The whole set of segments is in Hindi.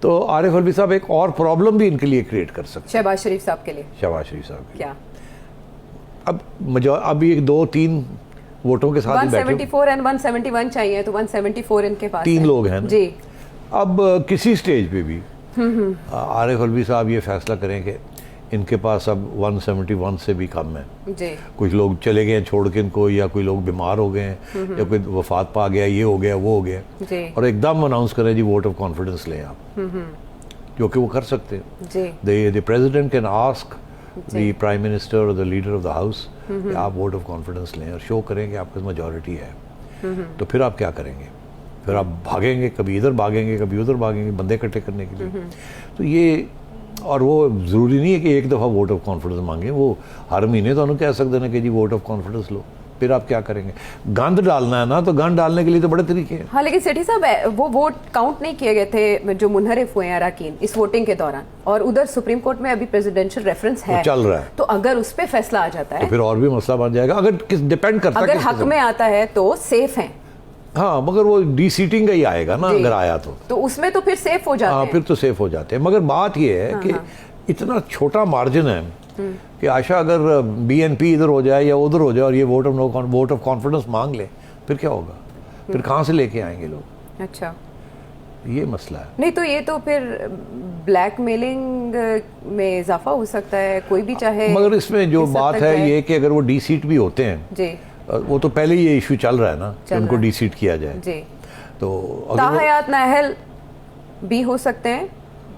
तो आरिफ अलवी साहब एक और प्रॉब्लम भी इनके लिए क्रिएट कर सकते हैं। शहबाज शरीफ साहब के लिए। शहबाज शरीफ साहब के लिए क्या अब एक 2-3 वोटों के साथ ही बैठे 174 एंड 171 चाहिए, तो 174 इनके पास 3 लोग हैं जी। अब किसी स्टेज पे भी आरिफ अलवी साहब ये फैसला करें कि इनके पास अब 171 से भी कम है जी। कुछ लोग चले गए छोड़ के इनको, या कोई लोग बीमार हो गए हैं, या कोई वफात पा गया, ये हो गया वो हो गया जी। और एकदम अनाउंस करें जी वोट ऑफ कॉन्फिडेंस लें आप, जो कि वो कर सकते हैं जी। The president can ask the prime minister और the leader of the house कि आप वोट ऑफ कॉन्फिडेंस लें और शो करें कि आपके मेजॉरिटी है। तो फिर आप क्या करेंगे? फिर आप भागेंगे, कभी इधर भागेंगे कभी उधर भागेंगे बंदे इकट्ठे करने के लिए। तो ये, और वो ज़रूरी नहीं है कि एक दफ़ा वोट ऑफ कॉन्फिडेंस मांगे, वो हर महीने तो कह सकते हैं कि जी वोट ऑफ कॉन्फिडेंस लो। फिर आप क्या करेंगे? गंद डालना है ना, तो गंद डालने के लिए तो बड़े तरीके हैं। हाँ, लेकिन सेठी साहब वो वोट काउंट नहीं किए गए थे जो मुनहरिफ हुए हैं अरकान इस वोटिंग के दौरान, और उधर सुप्रीम कोर्ट में अभी प्रेसिडेंशियल रेफरेंस है, चल रहा है। तो अगर उस पर फैसला आ जाता है तो फिर और भी मसला बन जाएगा। अगर डिपेंड करता है अगर हक में आता है तो सेफ है। हाँ, मगर वो डी सीटिंग का ही आएगा ना, अगर आया तो उसमें तो फिर सेफ हो जाते हैं। फिर तो सेफ हो जाते हैं। मगर बात ये है कि इतना छोटा मार्जिन है कि आशा अगर बीएनपी इधर हो जाए या उधर हो जाए और ये वोट ऑफ कॉन्फिडेंस मांग ले, फिर क्या होगा? फिर कहाँ से लेके आएंगे लोग? अच्छा, ये मसला है। नहीं तो ये तो फिर ब्लैकमेलिंग में इजाफा हो सकता है, कोई भी चाहे। मगर इसमें जो बात है ये कि अगर वो डी सीट भी होते हैं जी, वो तो पहले ही ये इशू चल रहा है ना कि उनको डी सीट किया जाए जी। तो ताहयात नाअहल भी हो सकते हैं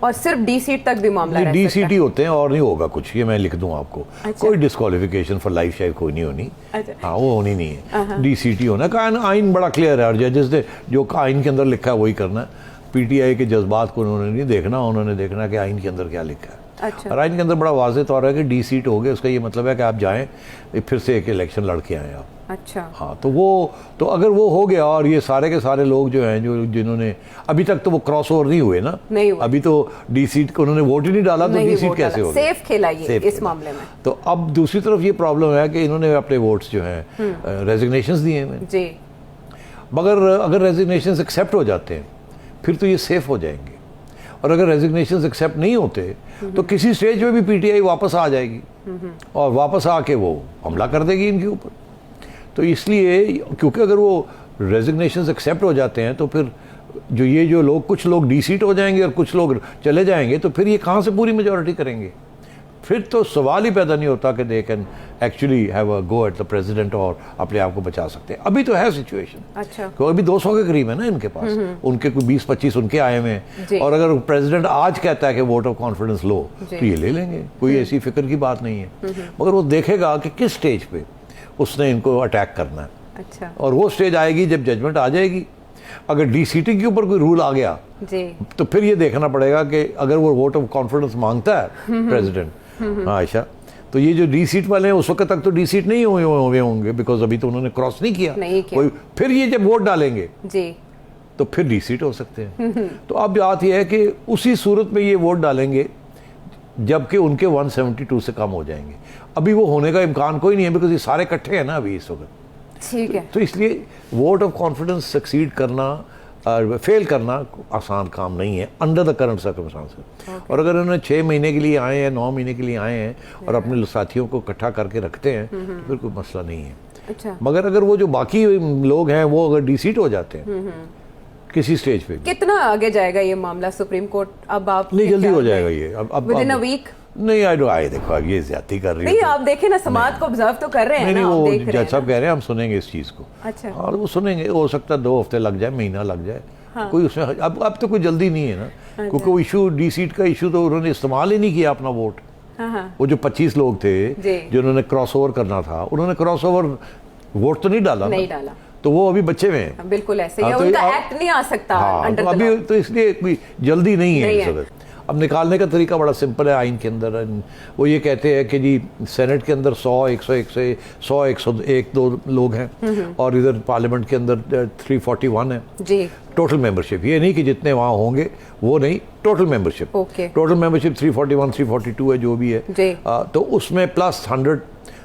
और सिर्फ डी सीट तक भी मामला रह सकता है। डी सीट ही होते हैं और नहीं होगा कुछ, ये मैं लिख दूं आपको। अच्छा। कोई डिस्क्वालिफिकेशन फॉर लाइफ शायद कोई नहीं होनी। अच्छा। हाँ, वो होनी नहीं है। डी सीट ही होना है। आइन बड़ा क्लियर है और जजेस ने जो आइन के अंदर लिखा है वही करना है। पीटीआई के जज्बात को उन्होंने नहीं देखना, उन्होंने देखना कि आइन के अंदर क्या लिखा है। अच्छा। और आइन के अंदर बड़ा वाज़ेह तौर है कि डी सीट हो गए, उसका ये मतलब है कि आप जाएँ फिर से एक इलेक्शन लड़के आएँ आप। अच्छा। हाँ, तो अगर वो हो गया और ये सारे के सारे लोग जो हैं जो जिन्होंने अभी तक तो वो क्रॉस ओवर नहीं हुए ना, नहीं हुआ। अभी तो डी सीट को उन्होंने वोट ही नहीं डाला, तो डी सीट कैसे होगा? सेफ खेला ये इस मामले में। तो अब दूसरी तरफ ये प्रॉब्लम है कि इन्होंने अपने वोट्स जो हैं रेजिग्नेशंस दिए हैं जी। मगर अगर रेजिग्नेशंस एक्सेप्ट हो जाते हैं फिर तो ये सेफ हो जाएंगे, और अगर रेजिग्नेशंस एक्सेप्ट नहीं होते तो किसी स्टेज पे भी पीटीआई वापस आ जाएगी और वापस आके वो हमला कर देगी इनके ऊपर। तो इसलिए, क्योंकि अगर वो रेजिग्नेशंस एक्सेप्ट हो जाते हैं तो फिर जो लोग, कुछ लोग डी सीट हो जाएंगे और कुछ लोग चले जाएंगे, तो फिर ये कहाँ से पूरी मेजॉरिटी करेंगे? फिर तो सवाल ही पैदा नहीं होता कि they can actually have a go at the president और अपने आप को बचा सकते हैं। अभी तो है सिचुएशन। अच्छा। तो अभी 200 के करीब है ना इनके पास, उनके कोई 20-25 उनके आए हुए हैं, और अगर प्रेसिडेंट आज कहता है कि वोट ऑफ कॉन्फिडेंस लो तो ये ले लेंगे, कोई ऐसी फिक्र की बात नहीं है। मगर वो देखेगा कि किस स्टेज पे उसने इनको अटैक करना है। अच्छा। और वो स्टेज आएगी जब जजमेंट आ जाएगी। अगर डी सीटिंग के ऊपर कोई रूल आ गया जी, तो फिर ये देखना पड़ेगा कि अगर वो वोट ऑफ कॉन्फिडेंस मांगता है प्रेसिडेंट, हाँ आयशा, तो ये जो डी सीट वाले हैं उस वक्त तक तो डी सीट नहीं हुए होंगे, बिकॉज अभी तो उन्होंने क्रॉस नहीं किया। फिर ये जब वोट डालेंगे जी, तो फिर डी सीट हो सकते हैं। तो अब बात यह है कि उसी सूरत में ये वोट डालेंगे जबकि उनके 172 से कम हो जाएंगे। अभी वो होने का इम्कान कोई नहीं है, बिकॉज ये सारे इकट्ठे हैं ना अभी इस वक्त। ठीक है। तो इसलिए वोट ऑफ कॉन्फिडेंस सक्सीड करना, फेल करना आसान काम नहीं है अंडर द करंट सर्कमस्टांसेस। और अगर उन्होंने 6 महीने के लिए आए हैं, 9 महीने के लिए आए हैं और अपने साथियों को इकट्ठा करके रखते हैं, तो फिर कोई मसला नहीं है। अच्छा। मगर अगर वो जो बाकी लोग हैं वो अगर डी सीट हो जाते हैं किसी स्टेज पे, कितना आगे जाएगा ये मामला सुप्रीम कोर्ट? अब आप नहीं, जल्दी हो जाएगा ये। अब विद इन अ वीक? नहीं, आए देखो अब ये ज्यादती कर रही है। नहीं, आप देखें ना, समाज को ऑब्जर्व तो कर रहे हैं ना। नहीं, वो जज साहब कह रहे हैं हम सुनेंगे इस चीज को। अच्छा। और वो सुनेंगे, हो सकता है 2 हफ्ते लग जाए, महीना लग जाए। हाँ। कोई उसमें अब तो कोई जल्दी नहीं है ना। अच्छा। क्योंकि वो इशू, डी सीट का इशू तो उन्होंने इस्तेमाल ही नहीं किया अपना वोट। हाँ। वो जो 25 लोग थे जिन्होंने क्रॉस ओवर करना था, उन्होंने क्रॉस ओवर वोट तो नहीं डाला, तो वो अभी बच्चे में हैं। बिल्कुल ऐसे ही, उनका एक्ट नहीं आ सकता अंडर द लॉ। अभी तो इसलिए कोई जल्दी नहीं है इस वक्त। अब निकालने का तरीका बड़ा सिंपल है आइन के अंदर। वो ये कहते हैं कि जी सेनेट के अंदर 100-101-2 लोग हैं और इधर पार्लियामेंट के अंदर 341 है जी टोटल मेंबरशिप। ये नहीं कि जितने वहाँ होंगे वो नहीं, टोटल मेंबरशिप। टोटल मेंबरशिप 341 342 है जो भी है। तो उसमें प्लस 100,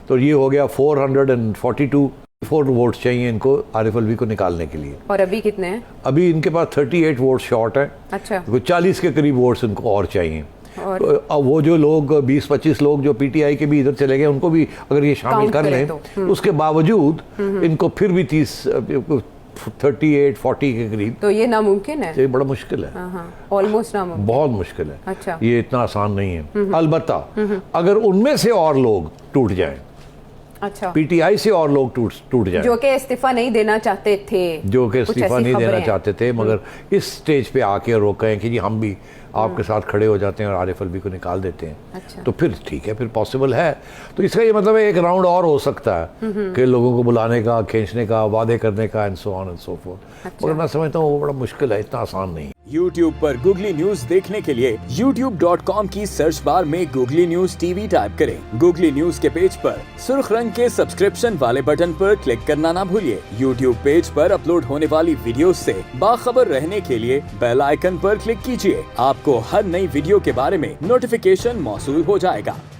तो ये हो गया 442 4 वोट्स चाहिए इनको आरिफ अलवी को निकालने के लिए। और अभी कितने हैं? अभी इनके पास 38 वोट शॉर्ट है। अच्छा। तो 40 के करीब वोट्स इनको और चाहिए। और तो अब वो जो लोग 20-25 लोग जो पीटीआई के भी इधर चले गए, उनको भी अगर ये शामिल काउंट कर करें लें तो। उसके बावजूद इनको फिर भी 38-40 के करीब, तो ये नामुमकिन है। ये बड़ा मुश्किल है। हाँ, ऑलमोस्ट नामुमकिन। बहुत मुश्किल है। अच्छा। ये इतना आसान नहीं है। अलबत्ता अगर उनमें से और लोग टूट जाएं, अच्छा, पीटीआई से और लोग टूट जाएं, जो कि इस्तीफा नहीं देना चाहते थे, जो कि कुछ इस्तीफा ऐसी नहीं देना खबरें हैं। चाहते थे, मगर इस स्टेज पे आके रोकें कि जी हम भी आपके साथ खड़े हो जाते हैं और आरिफ अलवी को निकाल देते हैं, अच्छा। तो फिर ठीक है, फिर पॉसिबल है। तो इसका ये मतलब है एक राउंड और हो सकता है कि लोगों को बुलाने का, खींचने का, वादे करने का, and so on and so fourth. अच्छा। मगर मैं समझता हूँ वो बड़ा मुश्किल है, इतना आसान नहीं है। YouTube पर गूगली न्यूज देखने के लिए youtube.com की सर्च बार में गूगली न्यूज टीवी टाइप करें। गूगली न्यूज के पेज पर सुर्ख रंग के सब्सक्रिप्शन वाले बटन पर क्लिक करना ना भूलिए। YouTube पेज पर अपलोड होने वाली वीडियोस से बाखबर रहने के लिए बेल आइकन पर क्लिक कीजिए। आपको हर नई वीडियो के बारे में नोटिफिकेशन मौसूल हो जाएगा।